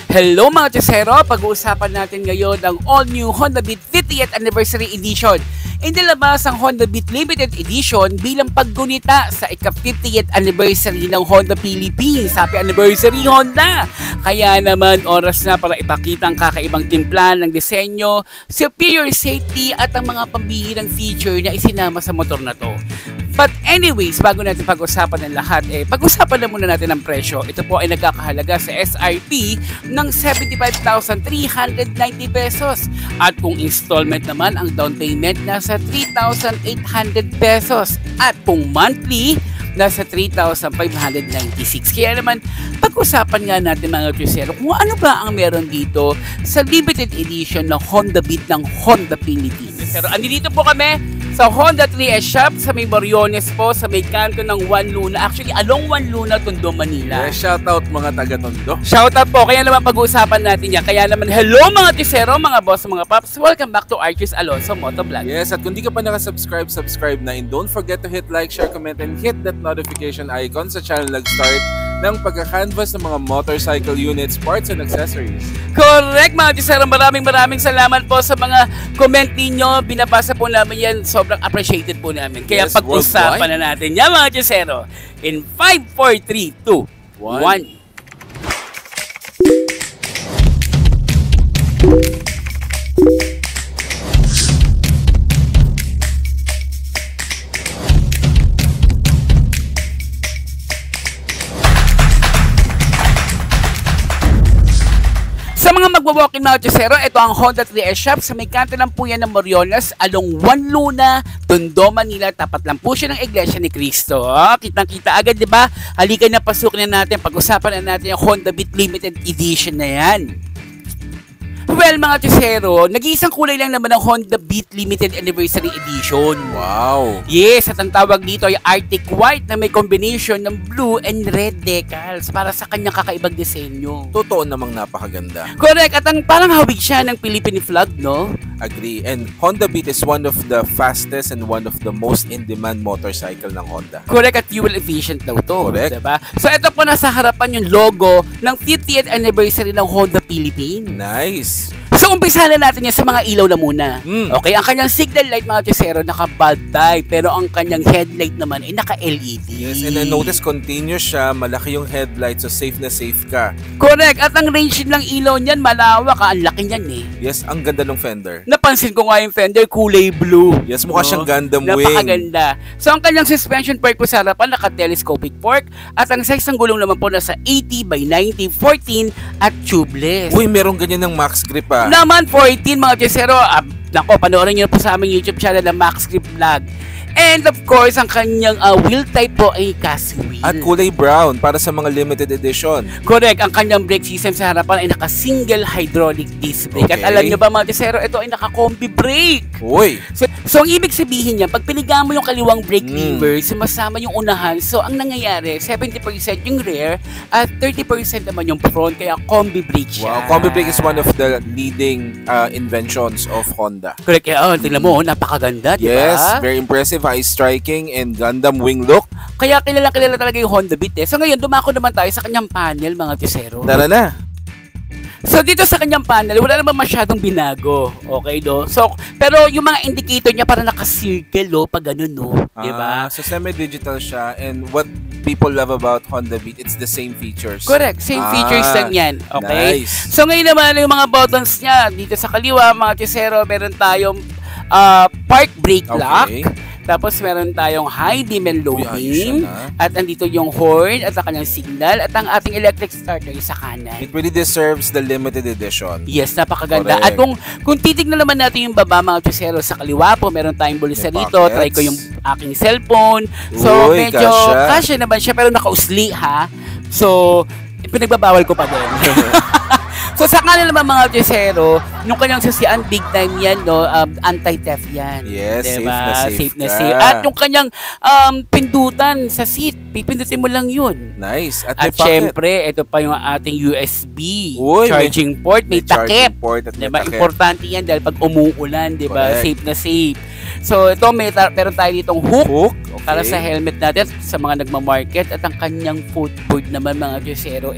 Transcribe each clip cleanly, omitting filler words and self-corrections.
Hello mga Chesero! Pag-uusapan natin ngayon ang all-new Honda Beat 50th Anniversary Edition. Inilabas ang Honda Beat Limited Edition bilang paggunita sa ika-50th Anniversary ng Honda Philippines. Happy Anniversary Honda! Kaya naman oras na para ipakita ang kakaibang timpla ng disenyo, superior safety at ang mga pambihirang feature na isinama sa motor na to. But anyways, bago natin pag-usapan ng lahat, pag-usapan na muna natin ang presyo. Ito po ay nagkakahalaga sa SRP ng 75,390 pesos. At kung installment naman, ang down payment nasa 3,800 pesos. At kung monthly, nasa 3,596. Kaya naman, pag-usapan nga natin mga Chesero kung ano ba ang meron dito sa limited edition ng Honda Beat ng Honda Philippines. Pero andito po kami sa Honda 3S Shop sa may Moriones po, sa may kanto ng Juan Luna. Actually, along Juan Luna, Tondo, Manila. Yeah, shoutout mga taga-Tondo. Shoutout po. Kaya naman pag-uusapan natin yan. Kaya naman, hello mga Chesero, mga boss, mga paps. Welcome back to Archie's Alonso Motovlog. Yes, at kung di ka pa nakasubscribe, subscribe na. And don't forget to hit like, share, comment, and hit that notification icon sa channel nag-start ng pagka-canvas ng mga motorcycle units, parts, and accessories. Correct mga Chesero. Maraming salamat po sa mga comment ninyo. Binabasa po namin yan. Sobrang appreciated po namin. Kaya yes, pag-usapan na natin yan mga Chesero. In 5, 4, 3, 2, 1. Sa mga magwa-walk-in mga Chesero, ito ang Honda 3S Shop sa may kanto lang po yan ng Moriones, along Juan Luna, Tondo, Manila. Tapat lang po siya ng Iglesia ni Cristo. Kitang-kita agad, di ba? Halika na, pasukin na natin, pag-usapan na natin yung Honda Beat Limited Edition na yan. Well mga Chesero, nag-iisang kulay lang naman ang Honda Beat Limited Anniversary Edition. Wow! Yes, at ang tawag dito ay Arctic White na may combination ng blue and red decals para sa kanyang kakaibang disenyo. Totoo namang napakaganda. Correct, at ang parang hawig siya ng Philippine flag, no? Agree. And Honda Beat is one of the fastest and one of the most in-demand motorcycle ng Honda. Correct, at fuel efficient daw to. Correct. Diba? So ito po nasa harapan yung logo ng 50th anniversary ng Honda Philippines. Nice! So umpisa na natin yan sa mga ilaw na muna. Okay, ang kanyang signal light mga Chesero naka-bulb type, pero ang kanyang headlight naman ay naka-LED. Yes, and I notice continuous siya, malaki yung headlight, so safe na safe ka. Correct, at ang range ng ilaw niyan malawak, ang laki niyan eh. Yes, ang ganda ng fender. Napansin ko nga yung fender, kulay blue. Yes, mukha siyang Gundam wing. Napakaganda. So ang kanyang suspension fork po sa harapan, naka-telescopic fork, at ang size ng gulong naman po nasa 80 by 90, 14 at tubeless. Uy, meron ganyan ng max grip Naman 14 mga Chesero. Nako, panoorin nyo po sa aming YouTube channel na Max Grip Vlog. And of course, ang kanyang wheel type po ay cast wheel. At kulay brown para sa mga limited edition. Correct. Ang kanyang brake system sa harapan ay naka-single hydraulic disc brake. Okay. At alam nyo ba mga Chesero, ito ay naka-combi brake. Uy! So ang ibig sabihin niya, pag piniga mo yung kaliwang brake lever, sumasama yung unahan. So ang nangyayari, 70% yung rear at 30% naman yung front. Kaya combi brake siya. Wow, combi brake is one of the leading inventions of Honda. Correct. Tingnan mo, napakaganda, di ba? Yes, very impressive. High striking and Gundam wing look. Kaya kilala talaga yung Honda Beat eh. So ngayon, dumako naman tayo sa kanyang panel mga Chesero. Tara na. So dito sa kanyang panel, wala naman masyadong binago. Okay, no? So, pero yung mga indicator niya parang naka-circle, no? Pag ganun, no? Diba? So semi-digital siya, and what people love about Honda Beat, it's the same features. Correct, same features lang yan. Okay? Nice. So ngayon naman, yung mga buttons niya, dito sa kaliwa, mga Chesero, meron tayong park brake lock. Tapos meron tayong high beam and low beam. At andito yung horn at ang kanyang signal at ang ating electric starter sa kanan. It really deserves the limited edition. Yes, napakaganda. Correct. At kung titignan naman natin yung baba mga Chesero, sa kaliwa po, meron tayong bulsa dito. Try ko yung aking cellphone. So Uy, medyo kasya naman siya pero nakausli ha. So pinagbabawal ko pa din. So sa kanila naman mga Chesero, nung kanyang sasian, big time yan, no? Anti-theft yan. Yes, diba? safe na safe safe. At yung kanyang pindutan sa seat, pipindutin mo lang yun. Nice. At syempre, ito pa yung ating USB charging port, may takip. Diba? Importante yan dahil pag umuulan, diba? Safe na safe. So ito, meron tayo ditong hook para sa helmet natin sa mga nagmamarket. At ang kanyang footboard naman mga Chesero,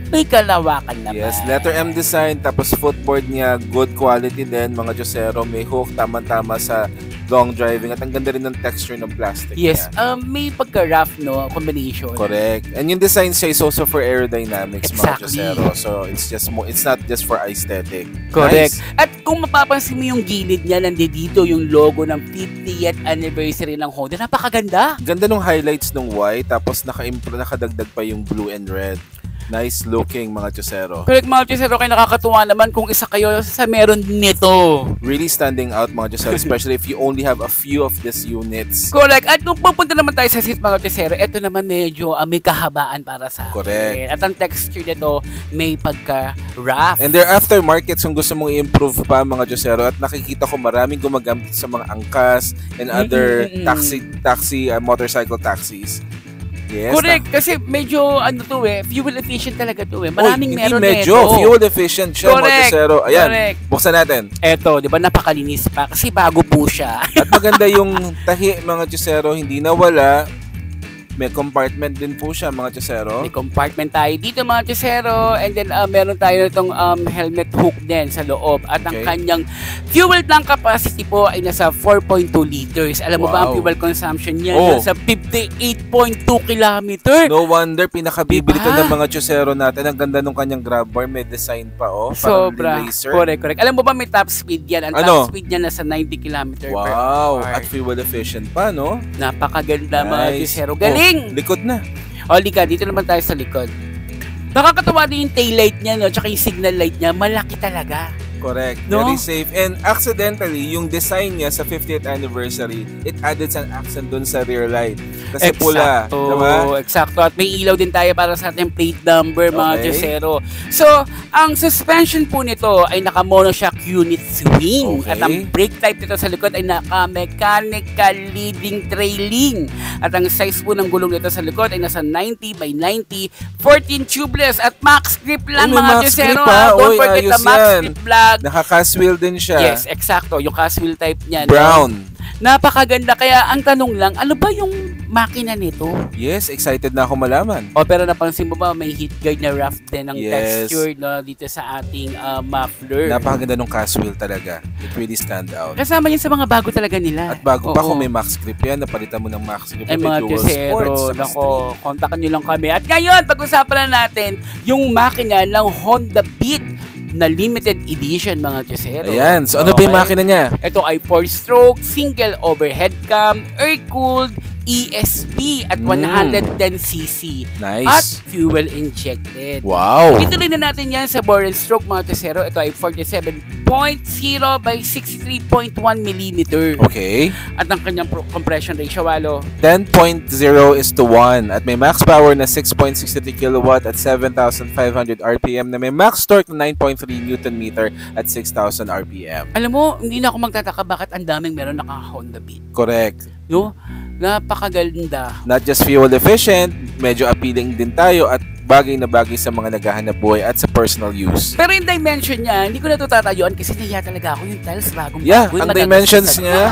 may kalawakan naman. Yes, letter M design, tapos footboard niya, good quality din, mga Josero, may hook, tama-tama sa long driving, at ang ganda rin ng texture ng plastic Yes, niya. may pagka-rough, no, combination. Correct. And yung design siya is also for aerodynamics, mga Exactly. Josero. So, it's not just for aesthetic. Correct. Nice. At kung mapapansin mo yung gilid niya, nandito yung logo ng 50th anniversary ng Honda. Napakaganda. Ganda nung highlights nung white, tapos nakadagdag pa yung blue and red. Nice looking, mga Josero. Correct, mga Josero, kayo nakakatuwa naman kung isa kayo sa meron nito. Really standing out, mga Josero, especially if you only have a few of these units. Correct. At nung pupunta naman tayo sa seat, mga Josero, ito naman medyo may kahabaan para sa akin. Correct. At ang texture nito may pagka-rough. And there are aftermarkets kung gusto mong i-improve pa, mga Josero, at nakikita ko maraming gumagamit sa mga angkas and other motorcycle taxis. Yes. Correct. Kasi medyo fuel efficient talaga to Maraming hindi meron medyo nito. fuel efficient siya, mga Correct. Josero. Ayan, Correct. buksan natin. Eto, di ba napakalinis pa kasi bago po siya. At maganda yung tahi, mga Josero, hindi nawala. May compartment din po siya, mga Josero. May compartment tayo dito, mga Josero, and then meron tayo itong helmet hook din sa loob, at ang Okay. kanyang fuel tank capacity po ay nasa 4.2 liters. Alam mo ba ang Wow. fuel consumption niya? Oh. Nasa 58.2 kilometer. No wonder pinakabibili Diba? to ng mga Josero natin. Ang ganda nung kanyang grab bar, may design pa, oh. Parang Sobra. laser. Correct. Alam mo ba may top speed yan? Ang Ano? top speed niya nasa 90 kilometer per Wow, hour. at fuel efficient pa, no? Napakaganda, mga Nice. Josero. Galing! Oh, likod na. O, Lika, dito naman tayo sa likod. Nakakatawa din yung taillight niya, no? Tsaka yung signal light niya. Malaki talaga. Correct. No? Very safe. And accidentally, yung design niya sa 50th anniversary, it added an accent dun sa rear light. Kasi pula. Diba? Eksakto. At may ilaw din tayo para sa ating plate number, mga Okay. Josero. So, ang suspension po nito ay naka-monoshock unit swing. Okay. At ang brake type nito sa likod ay naka-mechanical leading trailing. At ang size po ng gulong nito sa likod ay nasa 90 by 90, 14 tubeless at max grip lang, Ay, may mga max Josero. grip, ha? Don't Oy, forget the ayos max yan. grip vlog. Naka-cast wheel din siya. Yes, eksakto. Yung cast wheel type niya. no? Brown. Napakaganda. Kaya ang tanong lang, ano ba yung makina nito? Yes, excited na ako malaman. O pero napansin mo ba may heat guard na rough din ang Yes. texture, no, dito sa ating muffler. Napakaganda nung cast wheel talaga. It really stand out. Kasama yan sa mga bago talaga nila. At bago pa Oo. kung may max grip yan, napalitan mo ng max grip. Ay may mga dual Josero, sports. nako, kontakan nyo lang kami. At ngayon, pag-usapan na natin yung makina ng Honda Beat na limited edition, mga Josero. Ayan, so ano ba yung makina niya? Ito ay 4-stroke, single overhead cam, air-cooled, ESP at 110cc. Nice. At fuel injected. Wow. Ituloy na natin yan sa bore and stroke, mga Josero. Ito ay 47.0 by 63.1 mm. Okay. At ang kanyang compression ratio, Walo, 10.0:1 at may max power na 6.63 kilowatt at 7,500 RPM na may max torque na 9.3 Newton meter at 6,000 RPM. alam mo, hindi na ako magtataka bakit ang daming meron naka Honda Beat. Correct. No? Napakaganda. Not just fuel efficient, medyo appealing din tayo at bagay na bagay sa mga naghahanap buhay at sa personal use. Pero yung dimension niya, hindi ko na ito tatayuan kasi nahiya talaga ako yung tiles bagong Yeah, bago. ang dimensions niya,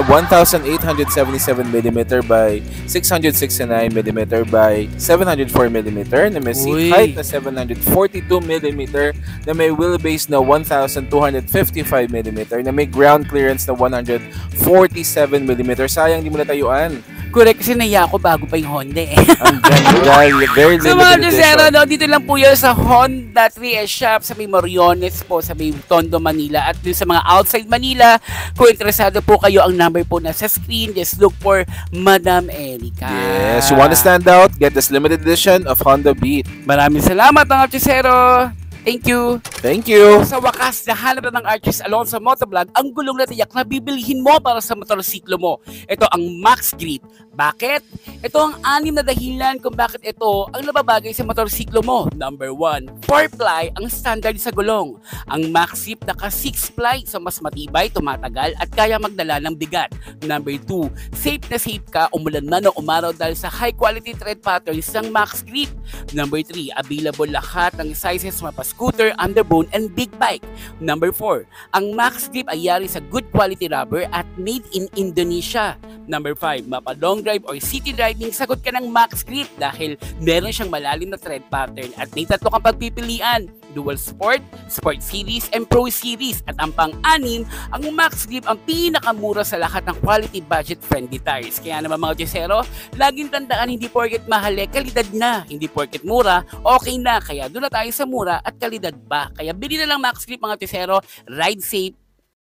1,877mm by 669mm by 704mm na may seat Uy. height na 742mm na may wheelbase na 1,255mm na may ground clearance na 147mm. Sayang di mo natayuan. Correct, kasi nahiya ako bago pa yung Honda eh. Ang ganda, very So mga limited Josero, edition. no, dito lang po yun sa Honda 3S Shop sa may Moriones po, sa may Tondo, Manila. At dun sa mga outside Manila, kung interesado po kayo, ang number po na sa screen, just look for Madam Erica. Yes, you want to stand out? Get this limited edition of Honda Beat. Maraming salamat mga Josero. Thank you. Thank you. Sa wakas, nahanap na ng Arches Alonso Motovlog ang gulong na tiyak na bibilihin mo para sa motorsiklo mo. Ito ang Max Grip. Bakit? Ito ang 6 na dahilan kung bakit ito ang nababagay sa motorsiklo mo. Number 1, 4-ply ang standard sa gulong. Ang Max Grip naka 6-ply, so mas matibay, tumatagal at kaya magdala ng bigat. Number 2, safe na safe ka umulan man o umaraw dahil sa high quality tread patterns ng Max Grip. Number 3, available lahat ng sizes mapas scooter, underbone, and big bike. Number 4, ang Max Grip ay yari sa good quality rubber at made in Indonesia. Number 5, mapa long drive or city driving, sagot ka ng Max Grip dahil meron siyang malalim na tread pattern at may 3 kang pagpipilian: Dual Sport, Sport Series, and Pro Series. At ang pang-anim, ang Max Grip ang pinakamura sa lahat ng quality budget-friendly tires. Kaya naman mga Josero, laging tandaan, hindi porket mahal, kalidad na. Hindi porket mura, okay na. Kaya doon na tayo sa mura at kalidad ba. Kaya bili na lang Max Grip mga Josero. Ride safe,